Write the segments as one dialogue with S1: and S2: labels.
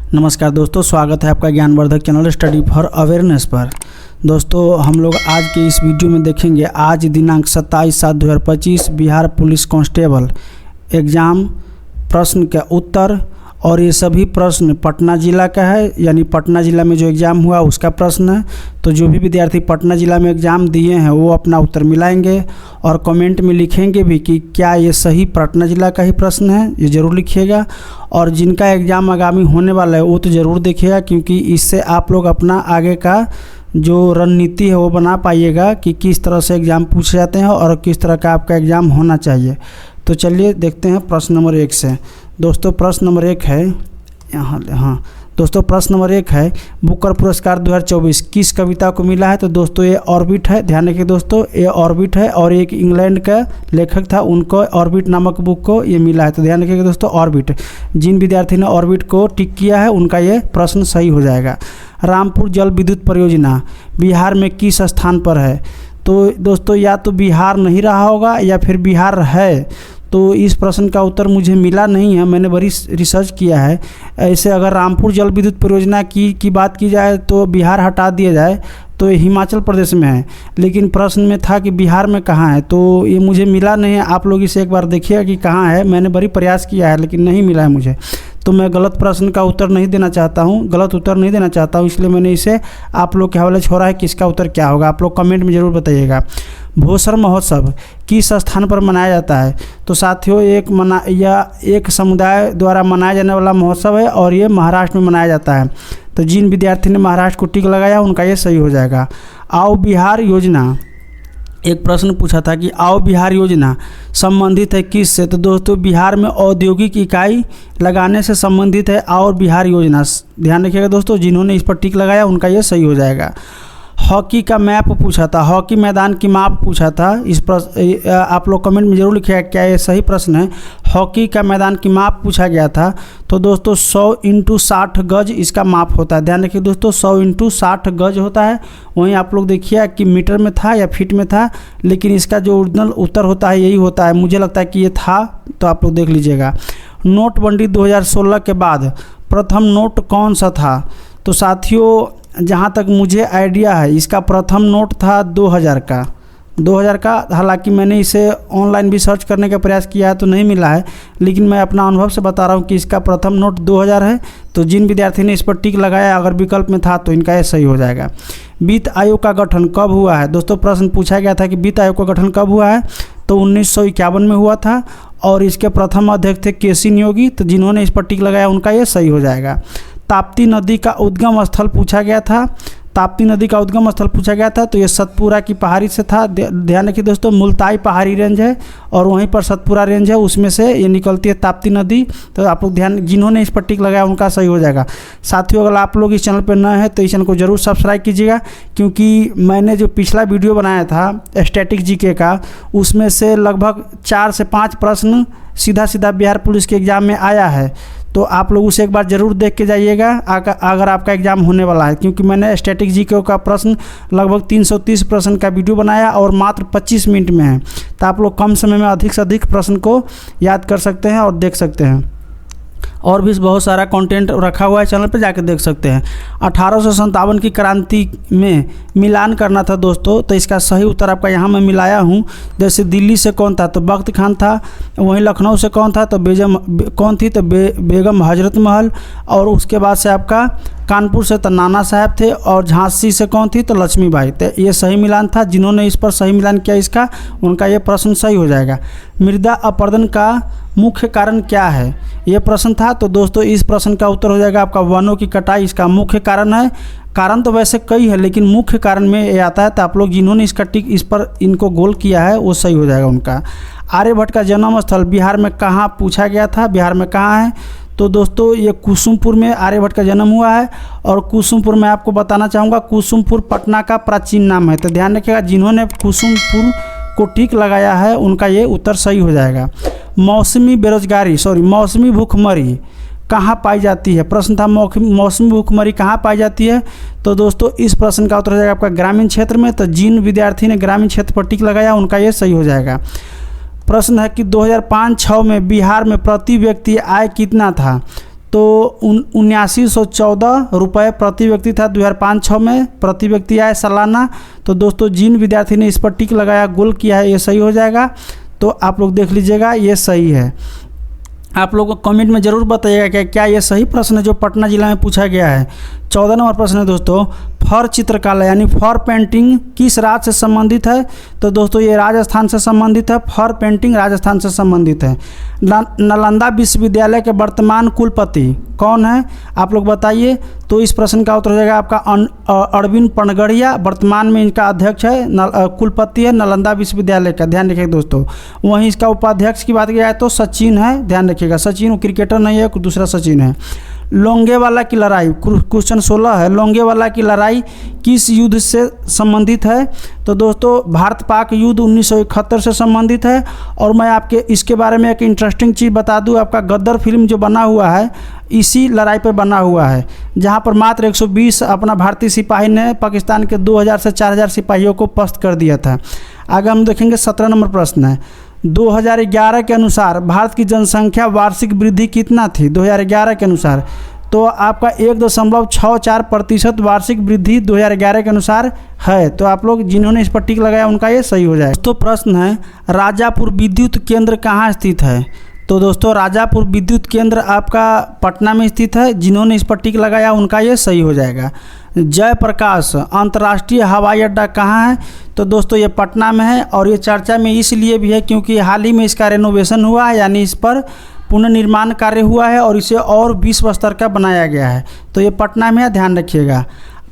S1: नमस्कार दोस्तों, स्वागत है आपका ज्ञानवर्धक चैनल स्टडी फॉर अवेयरनेस पर। दोस्तों हम लोग आज के इस वीडियो में देखेंगे आज दिनांक 27/7/2025 बिहार पुलिस कांस्टेबल एग्ज़ाम प्रश्न का उत्तर। और ये सभी प्रश्न पटना ज़िला का है, यानी पटना ज़िला में जो एग्ज़ाम हुआ उसका प्रश्न है। तो जो भी विद्यार्थी पटना ज़िला में एग्ज़ाम दिए हैं वो अपना उत्तर मिलाएंगे और कमेंट में लिखेंगे भी कि क्या ये सही पटना ज़िला का ही प्रश्न है, ये ज़रूर लिखिएगा। और जिनका एग्ज़ाम आगामी होने वाला है वो तो ज़रूर देखिएगा, क्योंकि इससे आप लोग अपना आगे का जो रणनीति है वो बना पाइएगा कि किस तरह से एग्ज़ाम पूछे जाते हैं और किस तरह का आपका एग्ज़ाम होना चाहिए। तो चलिए देखते हैं प्रश्न नंबर 1 से। दोस्तों प्रश्न नंबर 1 है दोस्तों प्रश्न नंबर 1 है बुकर पुरस्कार 2024 किस कविता को मिला है। तो दोस्तों ये ऑर्बिट है, ध्यान रखिए दोस्तों, ये ऑर्बिट है और एक इंग्लैंड का लेखक था, उनको ऑर्बिट नामक बुक को ये मिला है। तो ध्यान रखिएगा दोस्तों, ऑर्बिट। जिन विद्यार्थी ने ऑर्बिट को टिक किया है उनका ये प्रश्न सही हो जाएगा। रामपुर जल विद्युत परियोजना बिहार में किस स्थान पर है। तो दोस्तों या तो बिहार नहीं रहा होगा या फिर बिहार है। तो इस प्रश्न का उत्तर मुझे मिला नहीं है, मैंने बड़ी रिसर्च किया है। ऐसे अगर रामपुर जल विद्युत परियोजना की बात की जाए तो बिहार हटा दिया जाए तो ये हिमाचल प्रदेश में है, लेकिन प्रश्न में था कि बिहार में कहाँ है, तो ये मुझे मिला नहीं है। आप लोग इसे एक बार देखिएगा कि कहाँ है। मैंने बड़ी प्रयास किया है लेकिन नहीं मिला है मुझे, तो मैं गलत प्रश्न का उत्तर नहीं देना चाहता हूँ, गलत उत्तर नहीं देना चाहता हूँ, इसलिए मैंने इसे आप लोग के हवाले छोड़ा है कि इसका उत्तर क्या होगा। आप लोग कमेंट में ज़रूर बताइएगा। भोसर महोत्सव किस स्थान पर मनाया जाता है। तो साथियों एक समुदाय द्वारा मनाया जाने वाला महोत्सव है और ये महाराष्ट्र में मनाया जाता है। तो जिन विद्यार्थी ने महाराष्ट्र को टिक लगाया उनका ये सही हो जाएगा। आओ बिहार योजना, एक प्रश्न पूछा था कि आओ बिहार योजना संबंधित है किस से। तो दोस्तों बिहार में औद्योगिक इकाई लगाने से संबंधित है आओ बिहार योजना। ध्यान रखिएगा दोस्तों, जिन्होंने इस पर टिक लगाया उनका ये सही हो जाएगा। हॉकी का मैप पूछा था, हॉकी मैदान की माप पूछा था। इस प्रश्न आप लोग कमेंट में जरूर लिखिएगा क्या ये सही प्रश्न है। हॉकी का मैदान की माप पूछा गया था। तो दोस्तों 100 × 60 गज इसका माप होता है। ध्यान रखिए दोस्तों, 100 × 60 गज होता है। वहीं आप लोग देखिए कि मीटर में था या फीट में था, लेकिन इसका जो ओरिजिनल उत्तर होता है यही होता है। मुझे लगता है कि ये था, तो आप लोग देख लीजिएगा। नोटबंदी 2016 के बाद प्रथम नोट कौन सा था। तो साथियों जहाँ तक मुझे आइडिया है इसका प्रथम नोट था 2000 का। हालांकि मैंने इसे ऑनलाइन भी सर्च करने का प्रयास किया है तो नहीं मिला है, लेकिन मैं अपना अनुभव से बता रहा हूँ कि इसका प्रथम नोट 2000 है। तो जिन विद्यार्थी ने इस पर टिक लगाया अगर विकल्प में था तो इनका ये सही हो जाएगा। वित्त आयोग का गठन कब हुआ है। दोस्तों प्रश्न पूछा गया था कि वित्त आयोग का गठन कब हुआ है। तो 1951 में हुआ था और इसके प्रथम अध्यक्ष थे केसी नियोगी। तो जिन्होंने इस पर टिक लगाया उनका ये सही हो जाएगा। ताप्ती नदी का उद्गम स्थल पूछा गया था। ताप्ती नदी का उद्गम स्थल पूछा गया था तो ये सतपुरा की पहाड़ी से था। ध्यान रखिए दोस्तों, मुल्ताई पहाड़ी रेंज है और वहीं पर सतपुरा रेंज है, उसमें से ये निकलती है ताप्ती नदी। तो आप लोग ध्यान, जिन्होंने इस पर टिक लगाया उनका सही हो जाएगा। साथियों अगर आप लोग इस चैनल पर नए हैं तो इस चैनल को जरूर सब्सक्राइब कीजिएगा, क्योंकि मैंने जो पिछला वीडियो बनाया था स्टैटिक जीके का, उसमें से लगभग 4 से 5 प्रश्न सीधा बिहार पुलिस के एग्ज़ाम में आया है। तो आप लोग उसे एक बार ज़रूर देख के जाइएगा अगर आपका एग्ज़ाम होने वाला है, क्योंकि मैंने स्टैटिक जीके का प्रश्न लगभग 330 प्रश्न का वीडियो बनाया और मात्र 25 मिनट में है। तो आप लोग कम समय में अधिक से अधिक प्रश्न को याद कर सकते हैं और देख सकते हैं। और भी बहुत सारा कंटेंट रखा हुआ है चैनल पे, जाकर देख सकते हैं। 1857 की क्रांति में मिलान करना था दोस्तों, तो इसका सही उत्तर आपका यहाँ मैं मिलाया हूँ। जैसे दिल्ली से कौन था तो बख्त खान था, वहीं लखनऊ से कौन था तो बेगम हजरत महल, और उसके बाद से आपका कानपुर से तो नाना साहब थे, और झांसी से कौन थी तो लक्ष्मीबाई। तो ये सही मिलान था। जिन्होंने इस पर सही मिलान किया इसका, उनका ये प्रश्न सही हो जाएगा। मृदा अपरदन का मुख्य कारण क्या है, ये प्रश्न था। तो दोस्तों इस प्रश्न का उत्तर हो जाएगा आपका वनों की कटाई इसका मुख्य कारण है। कारण तो वैसे कई है लेकिन मुख्य कारण में ये आता है। तो आप लोग जिन्होंने इसका टिक इस पर इनको गोल किया है वो सही हो जाएगा उनका। आर्यभट्ट का जन्म स्थल बिहार में कहाँ पूछा गया था, बिहार में कहाँ है। तो दोस्तों ये कुसुमपुर में आर्यभट्ट का जन्म हुआ है, और कुसुमपुर मैं आपको बताना चाहूँगा कुसुमपुर पटना का प्राचीन नाम है। तो ध्यान रखिएगा, जिन्होंने कुसुमपुर को टिक लगाया है उनका ये उत्तर सही हो जाएगा। मौसमी भूखमरी कहाँ पाई जाती है। प्रश्न था मौसमी भूखमरी कहाँ पाई जाती है। तो दोस्तों इस प्रश्न का उत्तर हो जाएगा आपका ग्रामीण क्षेत्र में। तो जिन विद्यार्थी ने ग्रामीण क्षेत्र पर टिक लगाया उनका ये सही हो जाएगा। प्रश्न है कि 2005-06 में बिहार में प्रति व्यक्ति आय कितना था। तो 7914 रुपये प्रति व्यक्ति था 2005-06 में प्रति व्यक्ति आए सालाना। तो दोस्तों जिन विद्यार्थी ने इस पर टिक लगाया, गोल किया है, ये सही हो जाएगा। तो आप लोग देख लीजिएगा, ये सही है। आप लोग को कमेंट में ज़रूर बताइएगा कि क्या ये सही प्रश्न है जो पटना जिला में पूछा गया है। 14 नंबर प्रश्न है दोस्तों, फर चित्रकला यानी फर पेंटिंग किस राज्य से संबंधित है? तो दोस्तों ये राजस्थान से संबंधित है। फर पेंटिंग राजस्थान से संबंधित है। नालंदा विश्वविद्यालय के वर्तमान कुलपति कौन है? आप लोग बताइए। तो इस प्रश्न का उत्तर हो जाएगा आपका अरविंद पनगड़िया, वर्तमान में इनका अध्यक्ष है, कुलपति है नालंदा विश्वविद्यालय का, ध्यान रखिएगा दोस्तों। वहीं इसका उपाध्यक्ष की बात की जाए तो सचिन है, ध्यान रखिएगा। सचिन क्रिकेटर नहीं है, दूसरा सचिन है। लोंगेवाला की लड़ाई, क्वेश्चन 16 है, लोंगेवाला की लड़ाई किस युद्ध से संबंधित है? तो दोस्तों भारत पाक युद्ध 1971 से संबंधित है। और मैं आपके इसके बारे में एक इंटरेस्टिंग चीज़ बता दूं, आपका गद्दर फिल्म जो बना हुआ है इसी लड़ाई पर बना हुआ है, जहां पर मात्र 120 अपना भारतीय सिपाही ने पाकिस्तान के 2000 से 4000 सिपाहियों को पस्त कर दिया था। आगे हम देखेंगे 17 नंबर प्रश्न है, 2011 के अनुसार भारत की जनसंख्या वार्षिक वृद्धि कितना थी? 2011 के अनुसार तो आपका 1.64% वार्षिक वृद्धि 2011 के अनुसार है। तो आप लोग जिन्होंने इस पर टिक लगाया उनका ये सही हो जाए। दोस्तों प्रश्न है, राजापुर विद्युत केंद्र कहाँ स्थित है? तो दोस्तों राजापुर विद्युत केंद्र आपका पटना में स्थित है। जिन्होंने इस पर टिक लगाया उनका ये सही हो जाएगा। जयप्रकाश अंतर्राष्ट्रीय हवाई अड्डा कहाँ है? तो दोस्तों ये पटना में है और ये चर्चा में इसलिए भी है क्योंकि हाल ही में इसका रेनोवेशन हुआ है, यानी इस पर पुनर्निर्माण कार्य हुआ है और इसे और विश्व स्तर का बनाया गया है। तो ये पटना में है, ध्यान रखिएगा।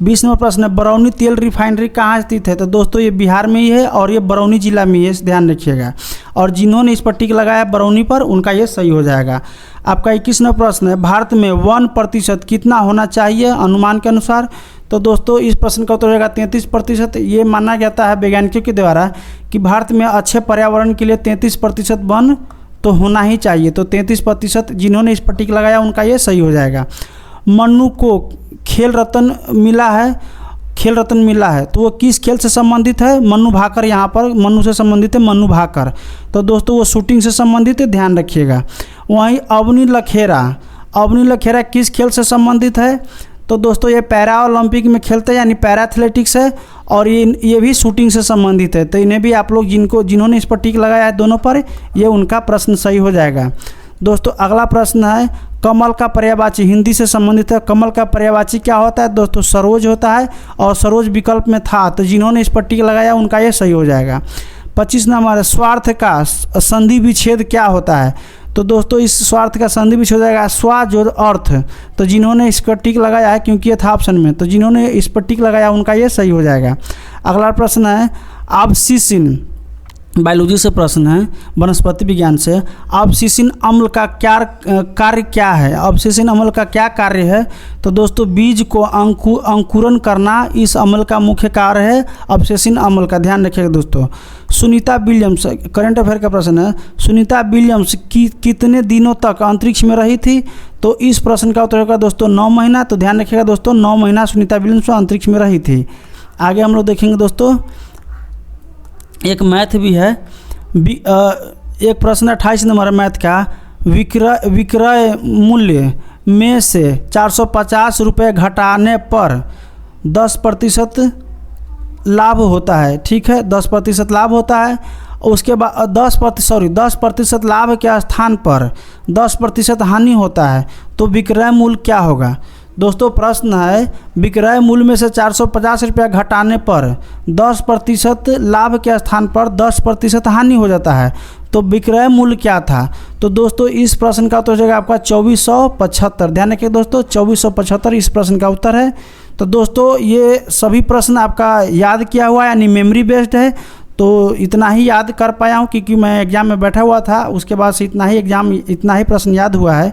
S1: 20 नंबर प्रश्न है, बरौनी तेल रिफाइनरी कहाँ स्थित है? तो दोस्तों ये बिहार में ही है और ये बरौनी जिला में है, ध्यान रखिएगा। और जिन्होंने इस पर टिक लगाया बरौनी पर उनका ये सही हो जाएगा। आपका 21 नंबर प्रश्न है, भारत में 1% कितना होना चाहिए अनुमान के अनुसार? तो दोस्तों इस प्रश्न का उत्तर होगा 33%। ये माना जाता है वैज्ञानिकों के द्वारा कि भारत में अच्छे पर्यावरण के लिए 33% वन तो होना ही चाहिए। तो 33%, जिन्होंने इस पर टिक लगाया उनका ये सही हो जाएगा। मन्नू को खेल रत्न मिला है, तो वो किस खेल से संबंधित है? मन्नू भाकर, यहाँ पर मन्नू से संबंधित है, मन्नू भाकर। तो दोस्तों वो शूटिंग से संबंधित है, ध्यान रखिएगा। वहीं अवनी लखेरा किस खेल से संबंधित है? तो दोस्तों ये पैरा ओलंपिक में खेलते हैं, यानी पैरा एथलेटिक्स है और ये भी शूटिंग से संबंधित है। तो इन्हें भी आप लोग जिन्होंने इस पर टिक लगाया है दोनों पर, ये उनका प्रश्न सही हो जाएगा। दोस्तों अगला प्रश्न है, कमल का पर्यायवाची हिंदी से संबंधित है। कमल का पर्यायवाची क्या होता है? दोस्तों सरोज होता है और सरोज विकल्प में था, तो जिन्होंने इस पर टिक लगाया उनका ये सही हो जाएगा। 25 नंबर, स्वार्थ का संधि विच्छेद क्या होता है? तो दोस्तों इस स्वार्थ का संधि विच्छेद हो जाएगा स्वा जो अर्थ। तो जिन्होंने इस पर टिक लगाया है, क्योंकि ये था ऑप्शन में, तो जिन्होंने इस पर टिक लगाया उनका ये सही हो जाएगा। अगला प्रश्न है, एब्सिसिन बायोलॉजी से प्रश्न है, वनस्पति विज्ञान से। एब्सिसिन अम्ल का कार्य क्या है? एब्सिसिन अम्ल का क्या कार्य है? तो दोस्तों बीज को अंकुरन करना इस अम्ल का मुख्य कार्य है, एब्सिसिन अम्ल का, ध्यान रखिएगा दोस्तों। सुनीता विलियम्स, करंट अफेयर का प्रश्न है, सुनीता विलियम्स कितने दिनों तक अंतरिक्ष में रही थी? तो इस प्रश्न का उत्तर होगा दोस्तों 9 महीना। तो ध्यान रखिएगा दोस्तों 9 महीना सुनीता विलियम्स अंतरिक्ष में रही थी। आगे हम लोग देखेंगे दोस्तों, एक मैथ भी है, एक प्रश्न 28 नंबर मैथ का, विक्रय मूल्य में से 450 रुपये घटाने पर 10% लाभ होता है, ठीक है, 10% लाभ होता है। उसके बाद 10% लाभ के स्थान पर 10% हानि होता है, तो विक्रय मूल्य क्या होगा? दोस्तों प्रश्न है, विक्रय मूल्य में से 450 रुपया घटाने पर 10% लाभ के स्थान पर 10% हानि हो जाता है, तो विक्रय मूल्य क्या था? तो दोस्तों इस प्रश्न का उत्तर हो जाएगा आपका 2475। ध्यान रखिए दोस्तों 2475 इस प्रश्न का उत्तर है। तो दोस्तों ये सभी प्रश्न आपका याद किया हुआ है, यानी मेमोरी बेस्ड है। तो इतना ही याद कर पाया हूँ क्योंकि मैं एग्ज़ाम में बैठा हुआ था, उसके बाद से इतना ही प्रश्न याद हुआ है।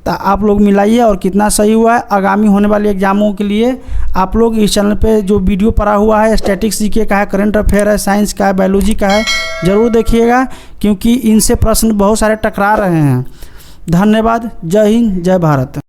S1: तो आप लोग मिलाइए और कितना सही हुआ है। आगामी होने वाले एग्जामों के लिए आप लोग इस चैनल पे जो वीडियो पड़ा हुआ है, स्टैटिक्स जीके का है, करंट अफेयर है, साइंस का है, बायोलॉजी का है, ज़रूर देखिएगा क्योंकि इनसे प्रश्न बहुत सारे टकरा रहे हैं। धन्यवाद। जय हिंद, जय भारत।